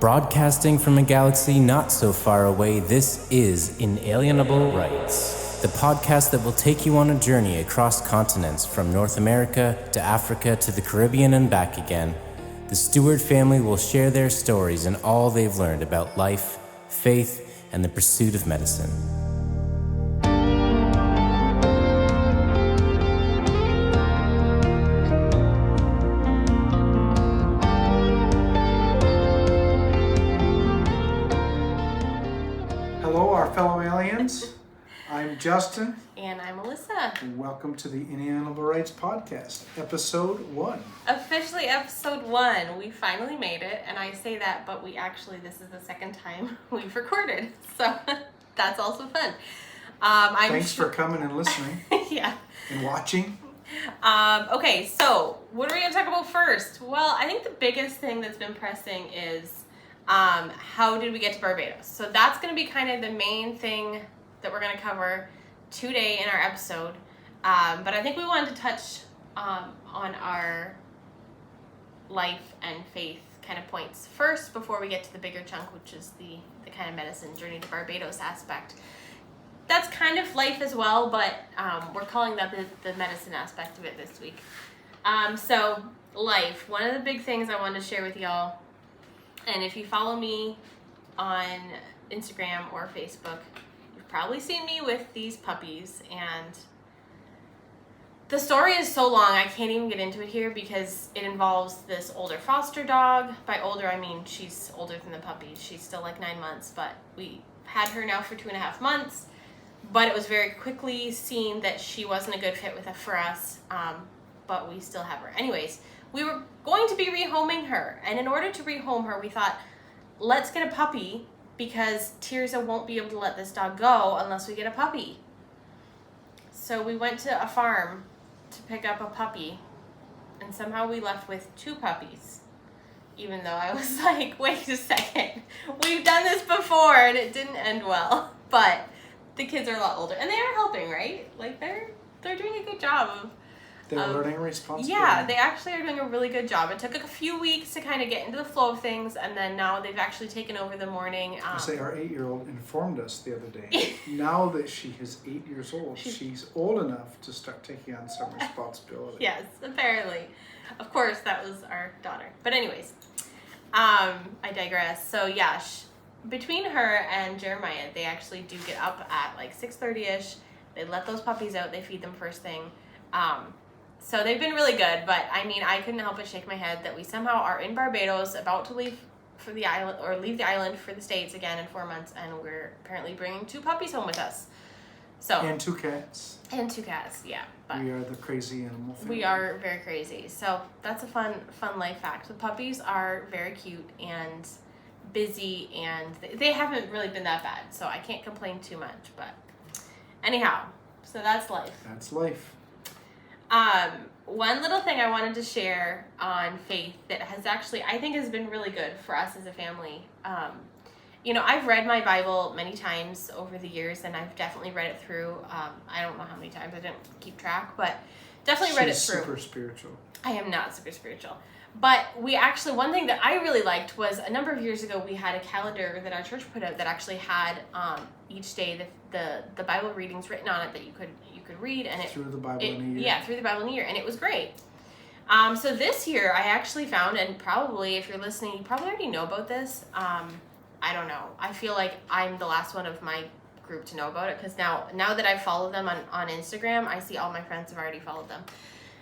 Broadcasting from a galaxy not so far away, this is Inalienable Rights, the podcast that will take you on a journey across continents from North America to Africa to the Caribbean and back again. The Stewart family will share their stories and all they've learned about life, faith, and the pursuit of medicine. Fellow aliens, I'm Justin. And I'm Alyssa. And welcome to the Inalienable Rights Podcast, Episode 1. Officially Episode 1. We finally made it, and I say that, but this is the second time we've recorded, so that's also fun. Thanks for coming and listening. Yeah. And watching. Okay, so what are we going to talk about first? Well, I think the biggest thing that's been pressing is how did we get to Barbados? So that's going to be kind of the main thing that we're going to cover today in our episode. But I think we wanted to touch on our life and faith kind of points first before we get to the bigger chunk, which is the kind of medicine journey to Barbados aspect. That's kind of life as well, but we're calling that the medicine aspect of it this week. So life, one of the big things I wanted to share with y'all. And if you follow me on Instagram or Facebook, you've probably seen me with these puppies. And the story is so long, I can't even get into it here because it involves this older foster dog. By older, I mean she's older than the puppy. She's still like 9 months, but we had her now for 2.5 months. But it was very quickly seen that she wasn't a good fit for us, but we still have her. Anyways, we were going to be rehoming her, and in order to rehome her, we thought, let's get a puppy because Tirza won't be able to let this dog go unless we get a puppy. So we went to a farm to pick up a puppy, and somehow we left with 2 puppies, even though I was like, wait a second, we've done this before and it didn't end well. But the kids are a lot older, and they are helping, right? Like they're doing a good job of they're learning responsibility. Yeah, they actually are doing a really good job. It took a few weeks to kind of get into the flow of things, and then now they've actually taken over the morning. Our 8-year-old informed us the other day. Now that she is 8 years old, she's old enough to start taking on some responsibility. Yes, apparently. Of course, that was our daughter. But anyways, I digress. So yeah, between her and Jeremiah, they actually do get up at like 6:30ish. They let those puppies out. They feed them first thing. So they've been really good, but I mean, I couldn't help but shake my head that we somehow are in Barbados, about to leave for the island, or leave the island for the States again in 4 months, and we're apparently bringing 2 puppies home with us. So and 2 cats. And 2 cats, yeah. But we are the crazy animal family. We are very crazy. So that's a fun life fact. The puppies are very cute and busy, and they haven't really been that bad, so I can't complain too much. But anyhow, so that's life. That's life. One little thing I wanted to share on faith that has actually, I think, has been really good for us as a family. I've read my Bible many times over the years, and I've definitely read it through. I don't know how many times, I didn't keep track, but definitely read it through. She's super spiritual. I am not super spiritual. But one thing that I really liked was a number of years ago, we had a calendar that our church put out that actually had each day the Bible readings written on it that you could read, and through the Bible in a year. Yeah, through the Bible in a year, and it was great. So this year I actually found, and probably if you're listening, you probably already know about this. I don't know. I feel like I'm the last one of my group to know about it because now that I follow them on Instagram, I see all my friends have already followed them.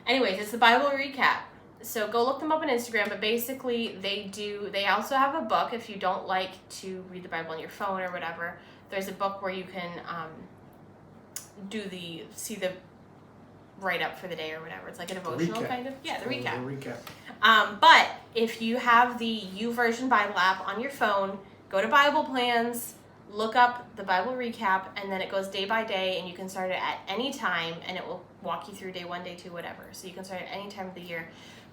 Anyways, it's the Bible recap. So go look them up on Instagram, but basically they also have a book if you don't like to read the Bible on your phone or whatever. There's a book where you can see the write-up for the day or whatever. It's like a devotional kind of. Yeah, the recap. The recap. But if you have the YouVersion Bible app on your phone, go to Bible Plans, look up the Bible recap, and then it goes day by day, and you can start it at any time, and it will walk you through day 1, day 2, whatever. So you can start at any time of the year.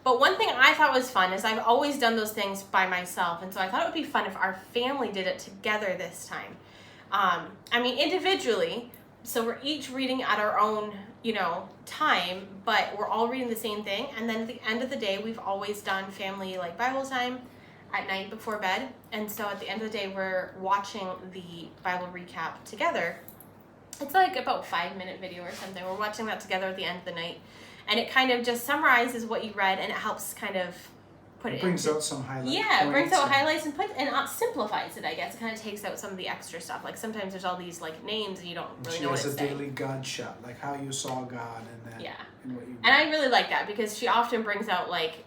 But one thing I thought was fun is I've always done those things by myself, and so I thought it would be fun if our family did it together this time. Individually, so we're each reading at our own, time, but we're all reading the same thing, and then at the end of the day, we've always done family, Bible time, at night before bed. And so at the end of the day, we're watching the Bible recap together. It's like about 5-minute video or something. We're watching that together at the end of the night. And it kind of just summarizes what you read, and it helps kind of put it brings out some highlights. Yeah, it brings out highlights and simplifies it, I guess. It kind of takes out some of the extra stuff. Like sometimes there's all these like names and you don't really know what it's saying. She has a daily God shot, like how you saw God and that. Yeah. And what you and I really like that because she often brings out like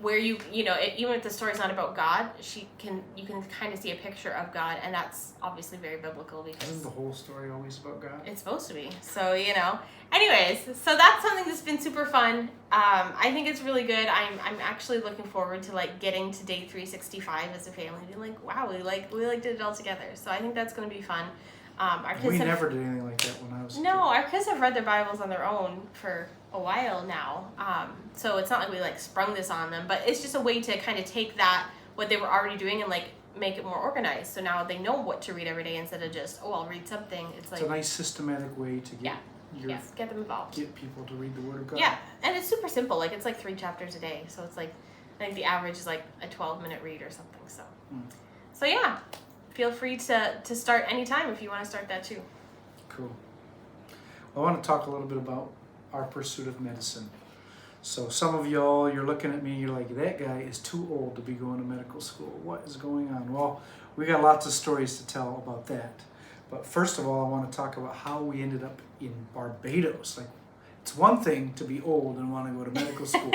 where you know, even if the story's not about God, you can kind of see a picture of God, and that's obviously very biblical because isn't the whole story always about God? It's supposed to be. So, you know. Anyways, so that's something that's been super fun. I think it's really good. I'm actually looking forward to like getting to day 365 as a family. Being like, wow, we did it all together. So I think that's going to be fun. Our kids never did anything like that when I was a kid. our kids have read their Bibles on their own for a while now. So it's not like we like sprung this on them, but it's just a way to kind of take that, what they were already doing, and like make it more organized. So now they know what to read every day instead of just, I'll read something. It's like, it's a nice systematic way to get get them involved. Get people to read the Word of God. Yeah, and it's super simple. Like it's like 3 chapters a day. So it's like, I think the average is like a 12-minute read or something. So, so yeah, feel free to start anytime if you want to start that too. Cool. I want to talk a little bit about our pursuit of medicine. So some of y'all, you're looking at me, you're like, that guy is too old to be going to medical school. What is going on? Well, we got lots of stories to tell about that. But first of all, I want to talk about how we ended up in Barbados. Like, it's one thing to be old and want to go to medical school,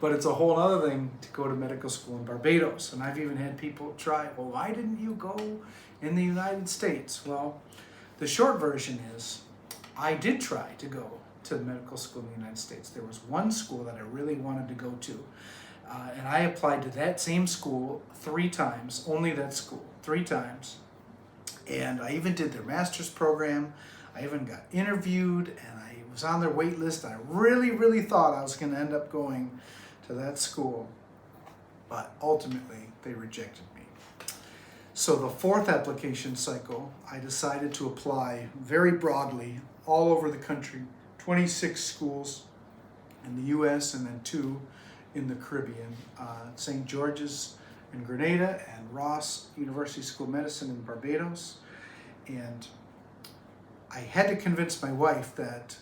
but it's a whole other thing to go to medical school in Barbados. And I've even had people try, well, why didn't you go in the United States? Well, the short version is, I did try to go to medical school in the United States. There was one school that I really wanted to go to. And I applied to that same school 3 times, only that school, 3 times. And I even did their master's program. I even got interviewed, and I was on their wait list. I really, really thought I was going to end up going to that school. But ultimately, they rejected me. So the 4th application cycle, I decided to apply very broadly all over the country, 26 schools in the U.S. and then 2 in the Caribbean, St. George's in Grenada and Ross University School of Medicine in Barbados. And I had to convince my wife that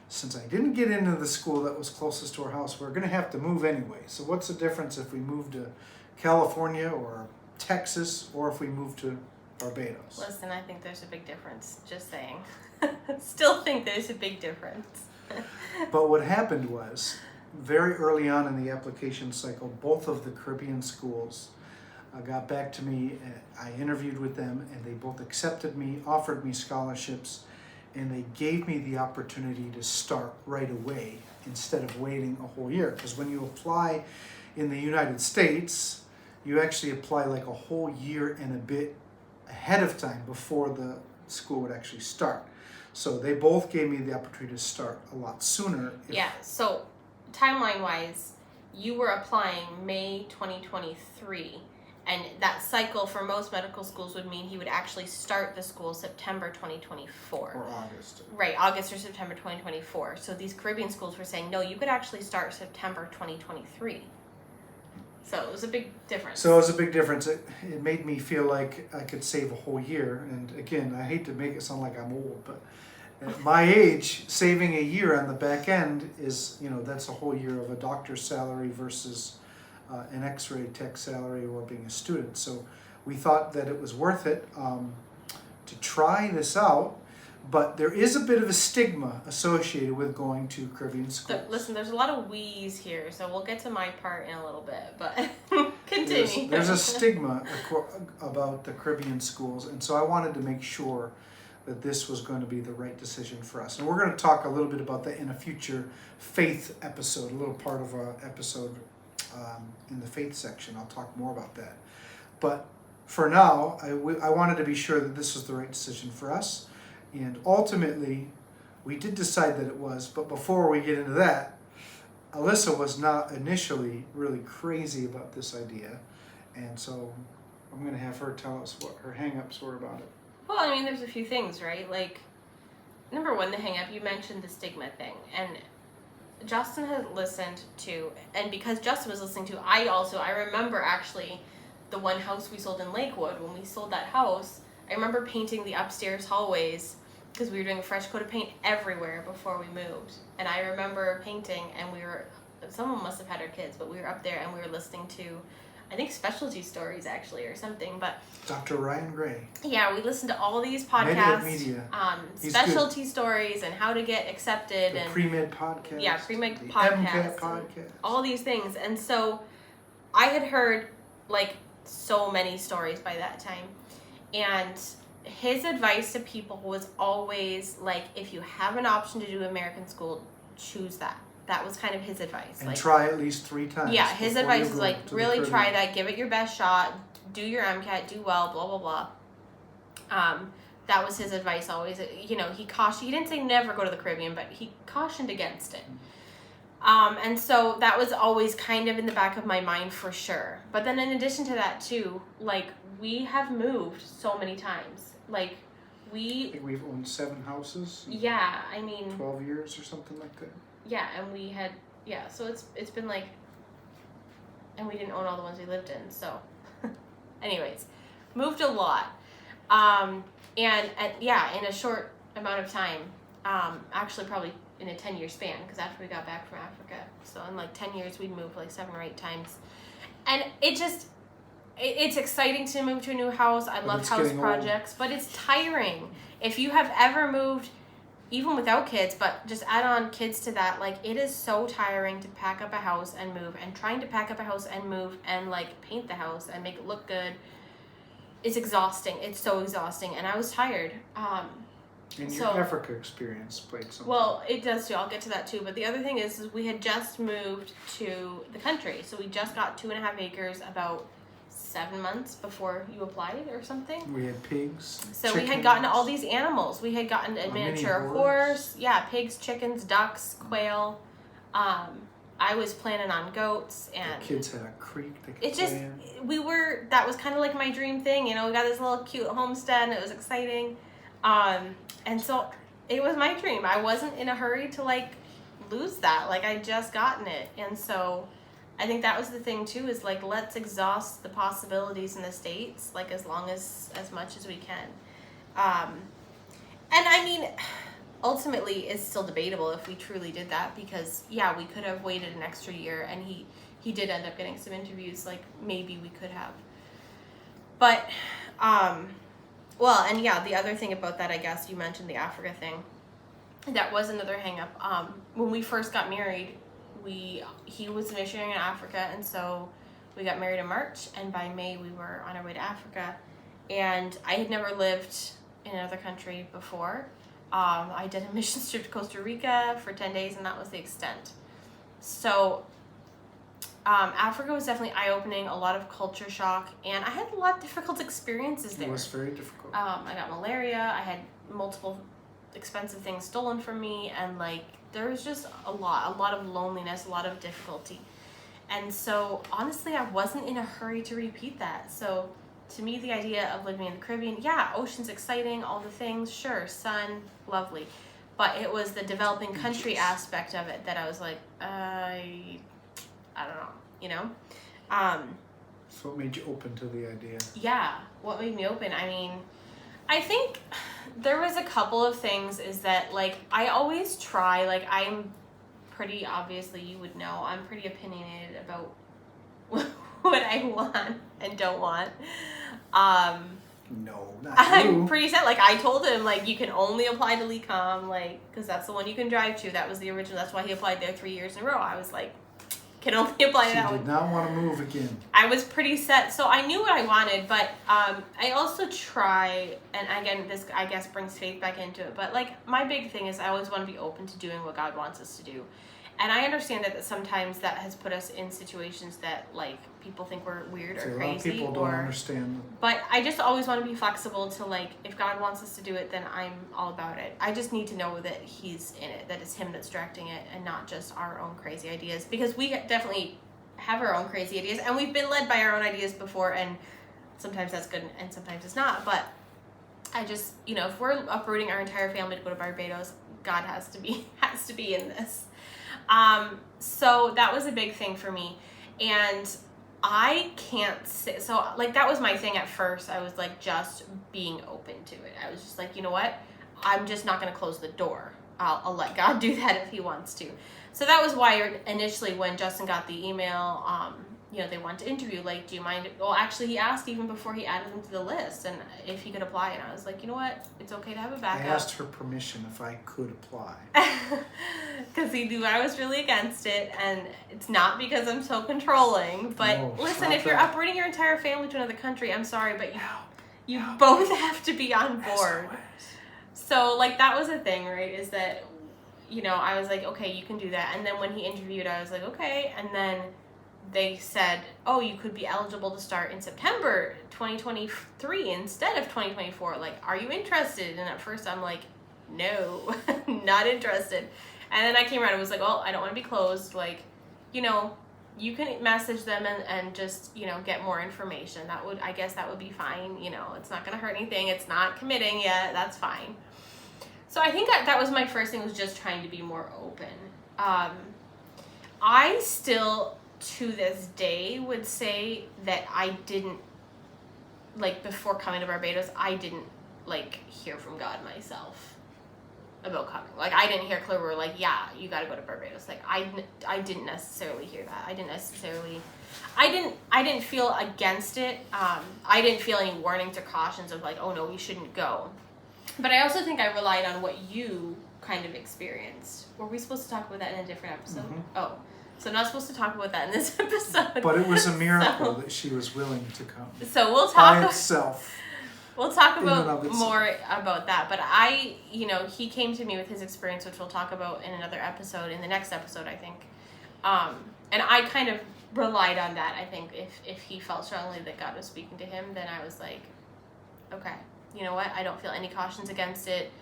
since I didn't get into the school that was closest to our house, we're going to have to move anyway. So what's the difference if we move to California or Texas or if we move to Barbados? Listen, I think there's a big difference. Just saying. Still think there's a big difference. But what happened was, very early on in the application cycle, both of the Caribbean schools got back to me. I interviewed with them, and they both accepted me, offered me scholarships, and they gave me the opportunity to start right away instead of waiting a whole year. Because when you apply in the United States, you actually apply like a whole year and a bit ahead of time before the school would actually start. So they both gave me the opportunity to start a lot sooner. Yeah, so timeline-wise, you were applying May 2023, and that cycle for most medical schools would mean he would actually start the school September 2024. Or August. Right, August or September 2024. So these Caribbean schools were saying, no, you could actually start September 2023. So it was a big difference. So it was a big difference. It made me feel like I could save a whole year. And again, I hate to make it sound like I'm old, but at my age, saving a year on the back end is, that's a whole year of a doctor's salary versus an x-ray tech salary or being a student. So we thought that it was worth it to try this out. But there is a bit of a stigma associated with going to Caribbean schools. Listen, there's a lot of we's here, so we'll get to my part in a little bit, but continue. There's a stigma about the Caribbean schools, and so I wanted to make sure that this was going to be the right decision for us. And we're going to talk a little bit about that in a future faith episode, a little part of our episode in the faith section. I'll talk more about that. But for now, I wanted to be sure that this was the right decision for us. And ultimately, we did decide that it was, but before we get into that, Alyssa was not initially really crazy about this idea. And so I'm going to have her tell us what her hang-ups were about it. Well, I mean, there's a few things, right? Like, number one, the hang-up, you mentioned the stigma thing. And Justin had listened to, and because Justin was listening to, I remember actually the one house we sold in Lakewood. When we sold that house, I remember painting the upstairs hallways because we were doing a fresh coat of paint everywhere before we moved. And I remember painting, and someone must have had our kids, but we were up there and we were listening to, I think, specialty stories actually or something. But Dr. Ryan Gray. Yeah, we listened to all these podcasts, Media. specialty stories and how to get accepted, and pre-med podcast. Yeah, pre-med the podcast, MCAT podcast. all these things. And so I had heard like so many stories by that time, and his advice to people was always like, if you have an option to do American school, choose that. That was kind of his advice. And like, try at least 3 times. Yeah, his advice is like, really Caribbean. try that, give it your best shot, do your MCAT, do well, blah, blah, blah. That was his advice always. You know, he didn't say never go to the Caribbean, but he cautioned against it. And so that was always kind of in the back of my mind for sure. But then in addition to that too, like, we have moved so many times. Like, I think we've owned 7 houses. Yeah, I mean, 12 years or something like that. Yeah, and we had, so it's been like, and we didn't own all the ones we lived in, so, anyways, moved a lot, and in a short amount of time, actually probably in a 10-year span, because after we got back from Africa, so in like 10 years we'd moved like 7 or 8 times, and it's exciting to move to a new house. I love house projects, but it's tiring. If you have ever moved, even without kids, but just add on kids to that, like, it is so tiring to pack up a house and move, and trying to pack up a house and move and like paint the house and make it look good. It's exhausting. It's so exhausting, and I was tired. And your Africa experience played something. Well, it does too. I'll get to that too. But the other thing is we had just moved to the country, so we just got 2.5 acres about 7 months before you applied or something. We had pigs. So chickens. we had gotten all these animals. We had gotten a miniature horse. Yeah, pigs, chickens, ducks, quail. I was planning on goats, and the kids had a creek. That was kind of like my dream thing. You know, we got this little cute homestead, and it was exciting. And so it was my dream. I wasn't in a hurry to like lose that. Like, I just gotten it. And so I think that was the thing too, is like, let's exhaust the possibilities in the States, like as much as we can. And I mean, ultimately it's still debatable if we truly did that, because yeah, we could have waited an extra year, and he did end up getting some interviews, like maybe we could have. But, well, and yeah, the other thing about that, I guess you mentioned the Africa thing. That was another hang up. When we first got married, he was a missionary in Africa, and so we got married in March, and by May we were on our way to Africa. And I had never lived in another country before. I did a mission trip to Costa Rica for 10 days, and that was the extent. So Africa was definitely eye-opening, a lot of culture shock, and I had a lot of difficult experiences there. It was very difficult. I got malaria, I had multiple expensive things stolen from me, and like, there was just a lot of loneliness, a lot of difficulty. And so honestly, I wasn't in a hurry to repeat that. So to me, the idea of living in the Caribbean, yeah, ocean's exciting, all the things, sure, sun, lovely. But it was the developing country aspect of it that I was like, I don't know, you know? So what made you open to the idea? Yeah, what made me open? I mean, I think there was a couple of things, is that like, I always try, like, I'm pretty, obviously you would know, I'm pretty opinionated about what I want and don't want. No, not I'm you. pretty set. Like, I told him, like, you can only apply to LECOM, like, because that's the one you can drive to. That was the original. That's why he applied there 3 years in a row. I was like, can only apply to that one. She did not want to move again. I was pretty set. So I knew what I wanted, but I also try, and again, this, I guess, brings faith back into it. But, like, my big thing is I always want to be open to doing what God wants us to do. And I understand that sometimes that has put us in situations that, like, people think we're weird or crazy. A lot of people don't understand. But I just always want to be flexible to, like, if God wants us to do it, then I'm all about it. I just need to know that He's in it, that it's Him that's directing it, and not just our own crazy ideas. Because we definitely have our own crazy ideas, and we've been led by our own ideas before, and sometimes that's good and sometimes it's not. But I just, you know, if we're uprooting our entire family to go to Barbados, God has to be has to be in this. So that was a big thing for me. And I can't say, so like that was my thing at first. I was like just being open to it. I was just like, you know what? I'm just not going to close the door. I'll let God do that if he wants to. So that was why initially when Justin got the email, they want to interview, like, do you mind? Well, actually, he asked even before he added them to the list and if he could apply. And I was like, you know what? It's okay to have a backup. I asked her permission if I could apply. Because he knew I was really against it. And it's not because I'm so controlling. But No, listen, if you're uprooting your entire family to another country, I'm sorry, but you Help. both have to be on board. SOS. So, like, that was a thing, right? Is that, I was like, okay, you can do that. And then when he interviewed, I was like, okay. And then they said, oh, you could be eligible to start in September 2023 instead of 2024. Like, are you interested? And at first I'm like, no, not interested. And then I came around and was like, well, I don't want to be closed. Like, you can message them and just, get more information. I guess that would be fine. It's not going to hurt anything. It's not committing yet. That's fine. So I think that was my first thing, was just trying to be more open. I still, to this day, would say that I didn't, like, before coming to Barbados, I didn't, like, hear from God myself about coming. Like, I didn't hear clear, like, yeah, you got to go to Barbados. Like, I didn't necessarily hear that. I didn't feel against it. I didn't feel any warnings or cautions of, like, oh, no, we shouldn't go. But I also think I relied on what you kind of experienced. Were we supposed to talk about that in a different episode? Mm-hmm. Oh, so not supposed to talk about that in this episode. But it was a miracle that she was willing to come. So we'll talk by itself. We'll talk about more about that. But he came to me with his experience, which we'll talk about in another episode, in the next episode, I think. And I kind of relied on that. I think if he felt strongly that God was speaking to him, then I was like, okay. You know what? I don't feel any cautions against it.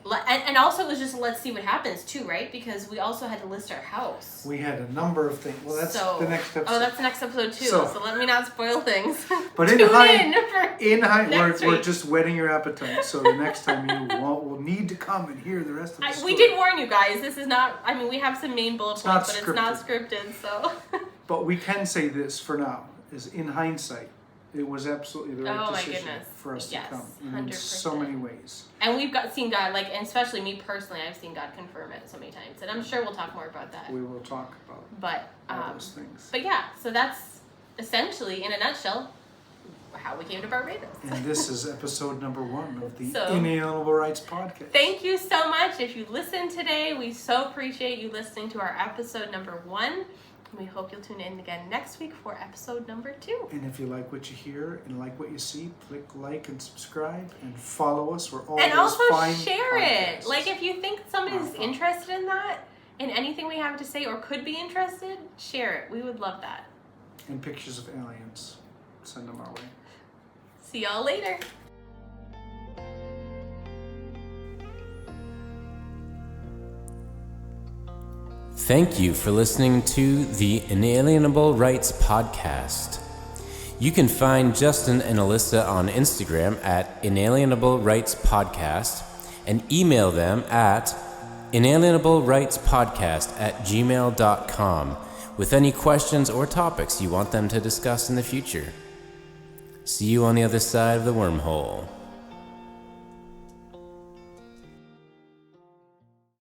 And also it was just, let's see what happens too, right? Because we also had to list our house. We had a number of things. Well, that's the next episode. Oh, that's the next episode too. So let me not spoil things. But in hindsight, we're just whetting your appetite. So the next time will need to come and hear the rest of the story. We did warn you guys. This is not, we have some main bullet points, but it's not scripted. So. But we can say this for now, is in hindsight, it was absolutely the right decision for us to come in 100%. So many ways. And we've seen God, like, and especially me personally, I've seen God confirm it so many times. And I'm sure we'll talk more about that. We will talk about all those things. But yeah, so that's essentially, in a nutshell, how we came to Barbados. And this is episode number 1 of the Inalienable Rights podcast. Thank you so much. If you listened today, we so appreciate you listening to our episode number 1. We hope you'll tune in again next week for episode number 2. And if you like what you hear and like what you see, click like and subscribe and follow us. We're all and also share podcasts. It. Like, if you think somebody's interested in that, in anything we have to say, or could be interested, share it. We would love that. And pictures of aliens. Send them our way. See y'all later. Thank you for listening to the Inalienable Rights podcast. You can find Justin and Alyssa on Instagram at Inalienable Rights Podcast and email them at inalienablerightspodcast@gmail.com with any questions or topics you want them to discuss in the future. See you on the other side of the wormhole.